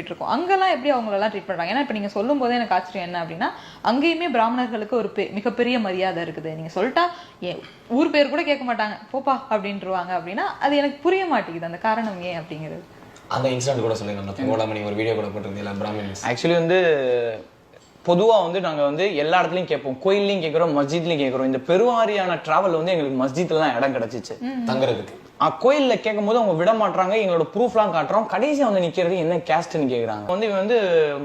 இருக்கோம். அங்கெல்லாம் எப்படி அவங்களெல்லாம் ட்ரீட் பண்றாங்க? ஏன்னா இப்ப நீங்க சொல்லும் போதே எனக்கு ஆச்சரியம் என்ன அப்படின்னா, அங்கேயுமே பிராமணர்களுக்கு ஒரு மிகப்பெரிய மரியாதை இருக்குது. நீங்க சொல்லிட்டா ஊர் பேர் கூட கேட்க மாட்டாங்க, போப்பா அப்படின்ட்டுருவாங்க. அப்படின்னா அது எனக்கு புரிய மாட்டேங்குது, அந்த காரணம் ஏன் அப்படிங்கிறது. அந்த இன்சிடென்ட் கூட சொல்லுங்க. ஓடாமணி ஒரு வீடியோ கூட போட்டிருந்தீங்களா பிராமின்ஸ்? ஆக்சுவலி வந்து பொதுவாக வந்து நாங்கள் வந்து எல்லா இடத்துலையும் கேட்போம், கோயில்லையும் கேட்குறோம், மஸ்ஜித்லையும் கேட்குறோம். இந்த பெருவாரியான டிராவல் வந்து எங்களுக்கு மஸ்ஜித்ல தான் இடம் கிடைச்சிச்சு தங்குறதுக்கு. கோயில்ல கேட்கும் போது அவங்க விட மாட்டாங்க, எங்களோட ப்ரூஃப்லாம் காட்டுறோம். கடைசியாக வந்து நிற்கிறது என்ன கேஸ்ட்னு கேட்குறாங்க. வந்து இவன் வந்து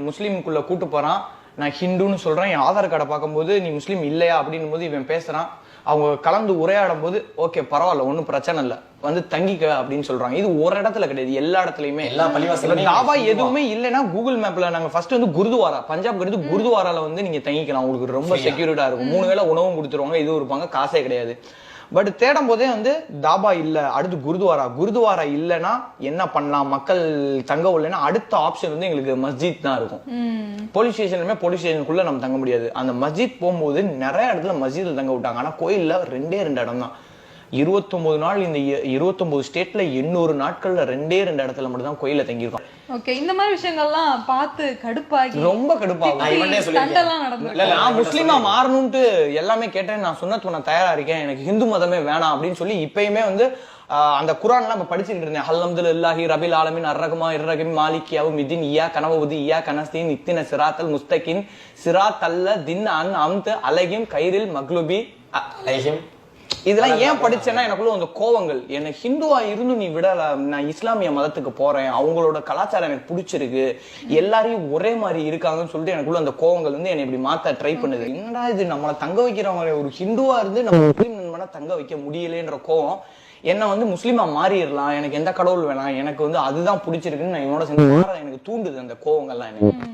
முஸ்லீமுக்குள்ள கூட்டு போறான், நான் ஹிந்துன்னு சொல்றேன், என் ஆதார் கார்டை பார்க்கும்போது நீ முஸ்லீம் இல்லையா அப்படின்னும் போது இவன் பேசுறான். அவங்க கலந்து உரையாடும் போது ஓகே பரவாயில்ல, ஒன்றும் பிரச்சனை இல்லை, வந்து தங்கிக்க அப்படின்னு சொல்றாங்க. இது ஒரு இடத்துல கிடையாது, எல்லா இடத்துலயுமே. எல்லா பள்ளிவாசலும் தாபா எதுவுமே இல்லைன்னா கூகுள் மேப்ல நாங்க ஃபர்ஸ்ட் வந்து குருதுவாரா, பஞ்சாப் கிடையாது, குருதுவாரால வந்து நீங்க தங்கிக்கலாம், உங்களுக்கு ரொம்ப செக்யூரிட்டா இருக்கும். 3 வேளை உணவும் கொடுத்துருவாங்க, இது இருப்பாங்க, காசே கிடையாது. பட் தேடும் போதே வந்து தாபா இல்ல, அடுத்து குருதுவாரா இல்லைன்னா என்ன பண்ணலாம், மக்கள் தங்க இல்லைன்னா அடுத்த ஆப்ஷன் வந்து எங்களுக்கு மஸ்ஜித் தான் இருக்கும். போலீஸ் ஸ்டேஷனுக்குள்ள நம்ம தங்க முடியாது. அந்த மஸ்ஜித் போகும்போது நிறைய இடத்துல மஸ்ஜித்ல தங்க விட்டாங்க. ஆனா கோயில்ல 2 இடம் தான். 29 நாள், இந்த 29 ஸ்டேட்ல 800 நாட்கள்ல 2 இடத்துல மட்டும் தான் கோயில தங்கியிருக்கோம். ஓகே, இந்த மாதிரி விஷயங்கள்லாம் பார்த்து கடுப்பாகி ரொம்ப கடுப்பாகும். நான் முஸ்லீமா மாறணும்ட்டு எல்லாமே கேட்டேன். நான் சுன்னத் நான் தயாரா இருக்கேன், எனக்கு ஹிந்து மதமே வேணாம் அப்படின்னு சொல்லி இப்பயுமே வந்து அந்த குரான்லாம் நம்ம படிச்சுட்டு இருந்தேன். அல்ஹம்துலில்லாஹி ரபில் ஆலமீன் அர்ரஹ்மா இர்ரஹீம் மாலிக் யௌமிddin இய்யா கனவபுதி இய்யா கனஸ்தீன் இக்தின சிராத்தல் முஸ்தகின் சிராத்தல்ல தின் அன் அம்த் அலைஹிம் கைரில் மக்லுபி அலைஹிம். இதெல்லாம் ஏன் படிச்சேன்னா எனக்குள்ள அந்த கோவங்கள், எனக்கு ஹிந்துவா இருந்து நீ விடல, நான் இஸ்லாமிய மதத்துக்கு போறேன், அவங்களோட கலாச்சாரம் எனக்கு பிடிச்சிருக்கு, எல்லாரையும் ஒரே மாதிரி இருக்காங்கன்னு சொல்லிட்டு எனக்குள்ள அந்த கோவங்கள் வந்து என்னை இப்படி மாத்த ட்ரை பண்ணுது. என்னடா இது, நம்மளை தங்க வைக்கிறவங்க ஒரு ஹிந்துவா இருந்து நம்ம முஸ்லீம் நண்பனா தங்க வைக்க முடியலன்ற கோவம் என்ன வந்து முஸ்லீமா மாறிடலாம், எனக்கு எந்த கடவுள் வேணாம், எனக்கு வந்து அதுதான் பிடிச்சிருக்குன்னு நான் என்னோட சேர்ந்து எனக்கு தூண்டுது அந்த கோவங்கள்லாம் எனக்கு.